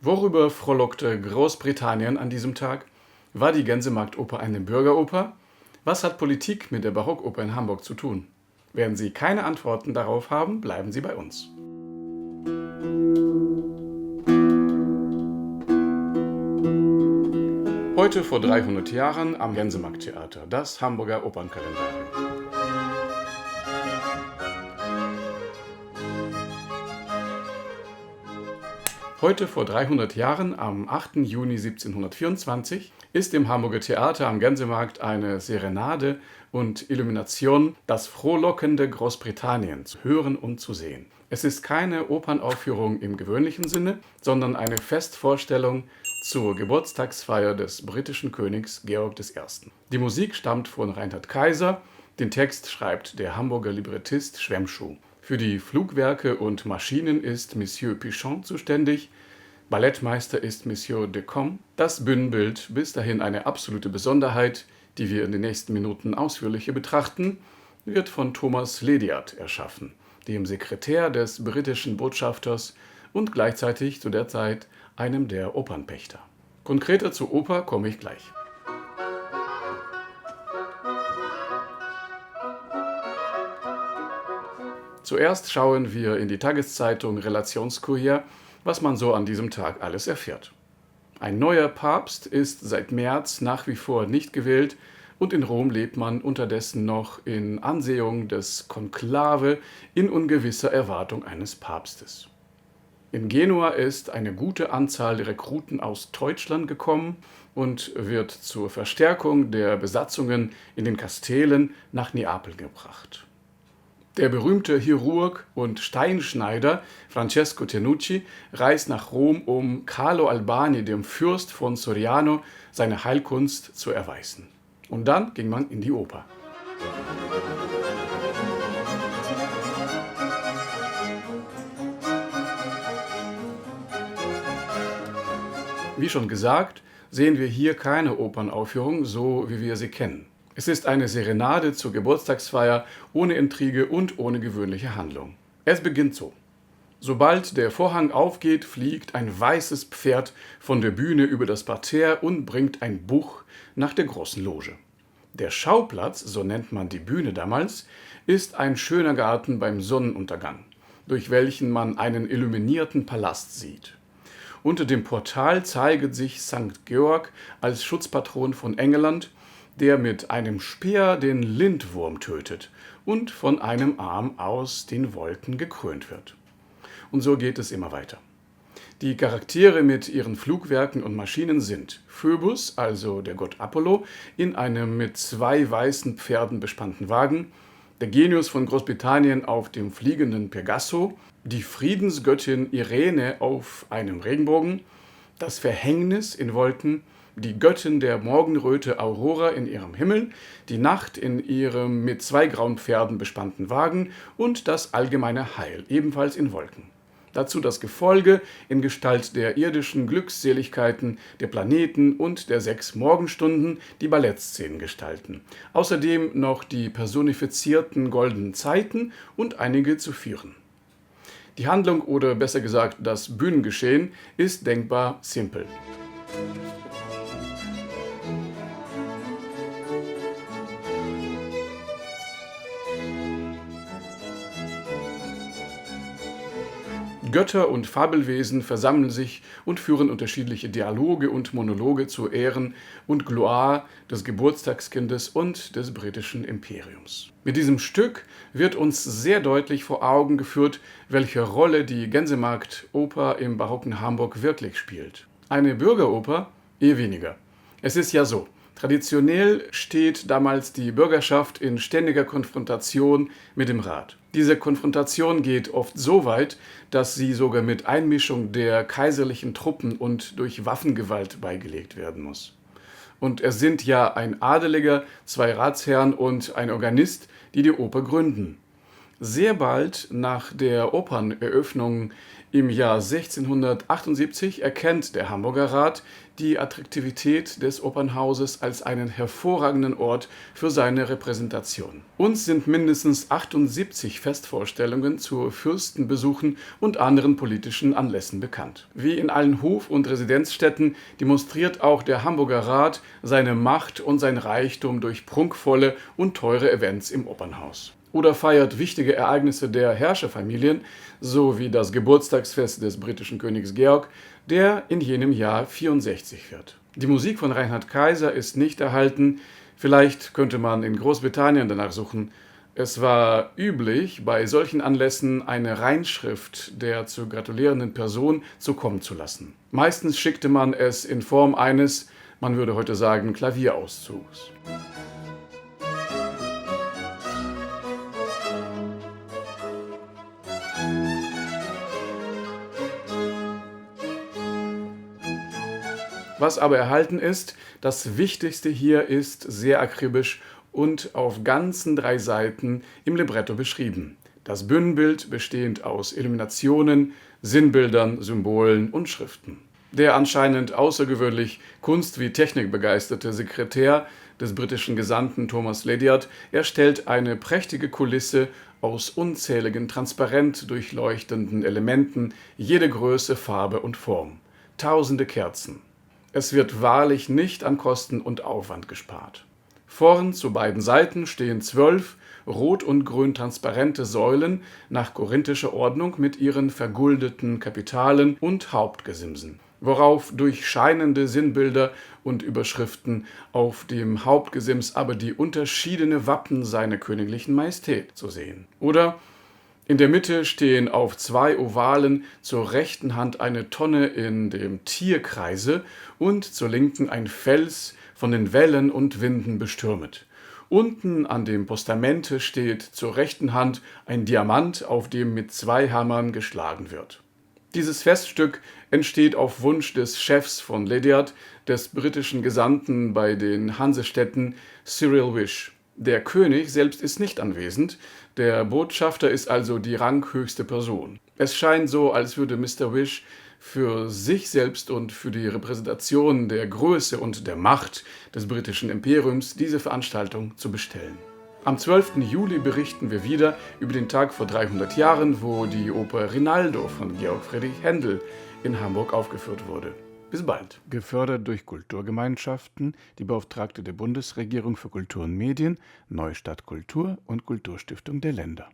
Worüber frohlockte Großbritannien an diesem Tag? War die Gänsemarktoper eine Bürgeroper? Was hat Politik mit der Barockoper in Hamburg zu tun? Werden Sie keine Antworten darauf haben, bleiben Sie bei uns. Heute vor 300 Jahren am Gänsemarkttheater, das Hamburger Opernkalendarium. Heute vor 300 Jahren, am 8. Juni 1724, ist im Hamburger Theater am Gänsemarkt eine Serenade und Illumination Das frohlockende Großbritannien zu hören und zu sehen. Es ist keine Opernaufführung im gewöhnlichen Sinne, sondern eine Festvorstellung zur Geburtstagsfeier des britischen Königs Georg I. Die Musik stammt von Reinhard Kaiser, den Text schreibt der Hamburger Librettist Schwemschuh. Für die Flugwerke und Maschinen ist Monsieur Pichon zuständig, Ballettmeister ist Monsieur Decombe. Das Bühnenbild, bis dahin eine absolute Besonderheit, die wir in den nächsten Minuten ausführlicher betrachten, wird von Thomas Lediard erschaffen, dem Sekretär des britischen Botschafters und gleichzeitig zu der Zeit einem der Opernpächter. Konkreter zur Oper komme ich gleich. Zuerst schauen wir in die Tageszeitung Relationskurier, was man so an diesem Tag alles erfährt. Ein neuer Papst ist seit März nach wie vor nicht gewählt und in Rom lebt man unterdessen noch in Ansehung des Konklave in ungewisser Erwartung eines Papstes. In Genua ist eine gute Anzahl Rekruten aus Deutschland gekommen und wird zur Verstärkung der Besatzungen in den Kastelen nach Neapel gebracht. Der berühmte Chirurg und Steinschneider Francesco Tenucci reist nach Rom, um Carlo Albani, dem Fürst von Soriano, seine Heilkunst zu erweisen. Und dann ging man in die Oper. Wie schon gesagt, sehen wir hier keine Opernaufführung, so wie wir sie kennen. Es ist eine Serenade zur Geburtstagsfeier ohne Intrige und ohne gewöhnliche Handlung. Es beginnt so. Sobald der Vorhang aufgeht, fliegt ein weißes Pferd von der Bühne über das Parterre und bringt ein Buch nach der großen Loge. Der Schauplatz, so nennt man die Bühne damals, ist ein schöner Garten beim Sonnenuntergang, durch welchen man einen illuminierten Palast sieht. Unter dem Portal zeigt sich St. Georg als Schutzpatron von England, der mit einem Speer den Lindwurm tötet und von einem Arm aus den Wolken gekrönt wird. Und so geht es immer weiter. Die Charaktere mit ihren Flugwerken und Maschinen sind Phoebus, also der Gott Apollo, in einem mit 2 weißen Pferden bespannten Wagen, der Genius von Großbritannien auf dem fliegenden Pegaso, die Friedensgöttin Irene auf einem Regenbogen, das Verhängnis in Wolken, die Göttin der Morgenröte Aurora in ihrem Himmel, die Nacht in ihrem mit 2 grauen Pferden bespannten Wagen und das allgemeine Heil, ebenfalls in Wolken. Dazu das Gefolge in Gestalt der irdischen Glückseligkeiten, der Planeten und der 6 Morgenstunden, die Ballettszenen gestalten. Außerdem noch die personifizierten goldenen Zeiten und einige Zephyren. Die Handlung oder besser gesagt das Bühnengeschehen ist denkbar simpel. Götter und Fabelwesen versammeln sich und führen unterschiedliche Dialoge und Monologe zu Ehren und Gloire des Geburtstagskindes und des britischen Imperiums. Mit diesem Stück wird uns sehr deutlich vor Augen geführt, welche Rolle die Gänsemarktoper im barocken Hamburg wirklich spielt. Eine Bürgeroper? Eher weniger. Es ist ja so. Traditionell steht damals die Bürgerschaft in ständiger Konfrontation mit dem Rat. Diese Konfrontation geht oft so weit, dass sie sogar mit Einmischung der kaiserlichen Truppen und durch Waffengewalt beigelegt werden muss. Und es sind ja ein Adeliger, 2 Ratsherren und ein Organist, die die Oper gründen. Sehr bald nach der Operneröffnung Im Jahr 1678 erkennt der Hamburger Rat die Attraktivität des Opernhauses als einen hervorragenden Ort für seine Repräsentation. Uns sind mindestens 78 Festvorstellungen zu Fürstenbesuchen und anderen politischen Anlässen bekannt. Wie in allen Hof- und Residenzstädten demonstriert auch der Hamburger Rat seine Macht und sein Reichtum durch prunkvolle und teure Events im Opernhaus. Oder feiert wichtige Ereignisse der Herrscherfamilien, so wie das Geburtstagsfest des britischen Königs Georg, der in jenem Jahr 64 wird. Die Musik von Reinhard Kaiser ist nicht erhalten, vielleicht könnte man in Großbritannien danach suchen. Es war üblich, bei solchen Anlässen eine Reinschrift der zu gratulierenden Person zukommen zu lassen. Meistens schickte man es in Form eines, man würde heute sagen, Klavierauszugs. Was aber erhalten ist, das Wichtigste hier ist sehr akribisch und auf ganzen 3 Seiten im Libretto beschrieben. Das Bühnenbild bestehend aus Illuminationen, Sinnbildern, Symbolen und Schriften. Der anscheinend außergewöhnlich kunst- wie technikbegeisterte Sekretär des britischen Gesandten Thomas Ledyard erstellt eine prächtige Kulisse aus unzähligen transparent durchleuchtenden Elementen, jede Größe, Farbe und Form. Tausende Kerzen. Es wird wahrlich nicht an Kosten und Aufwand gespart. Vorn zu beiden Seiten stehen 12 rot- und grün transparente Säulen nach korinthischer Ordnung mit ihren verguldeten Kapitalen und Hauptgesimsen, worauf durchscheinende Sinnbilder und Überschriften, auf dem Hauptgesims aber die unterschiedene Wappen seiner königlichen Majestät zu sehen. Oder in der Mitte stehen auf 2 Ovalen zur rechten Hand eine Tonne in dem Tierkreise und zur linken ein Fels, von den Wellen und Winden bestürmet. Unten an dem Postamente steht zur rechten Hand ein Diamant, auf dem mit 2 Hammern geschlagen wird. Dieses Feststück entsteht auf Wunsch des Chefs von Ledyard, des britischen Gesandten bei den Hansestädten, Cyril Wish. Der König selbst ist nicht anwesend, der Botschafter ist also die ranghöchste Person. Es scheint so, als würde Mr. Wish für sich selbst und für die Repräsentation der Größe und der Macht des britischen Imperiums diese Veranstaltung zu bestellen. Am 12. Juli berichten wir wieder über den Tag vor 300 Jahren, wo die Oper Rinaldo von Georg Friedrich Händel in Hamburg aufgeführt wurde. Bis bald. Gefördert durch Kulturgemeinschaften, die Beauftragte der Bundesregierung für Kultur und Medien, Neustadt Kultur und Kulturstiftung der Länder.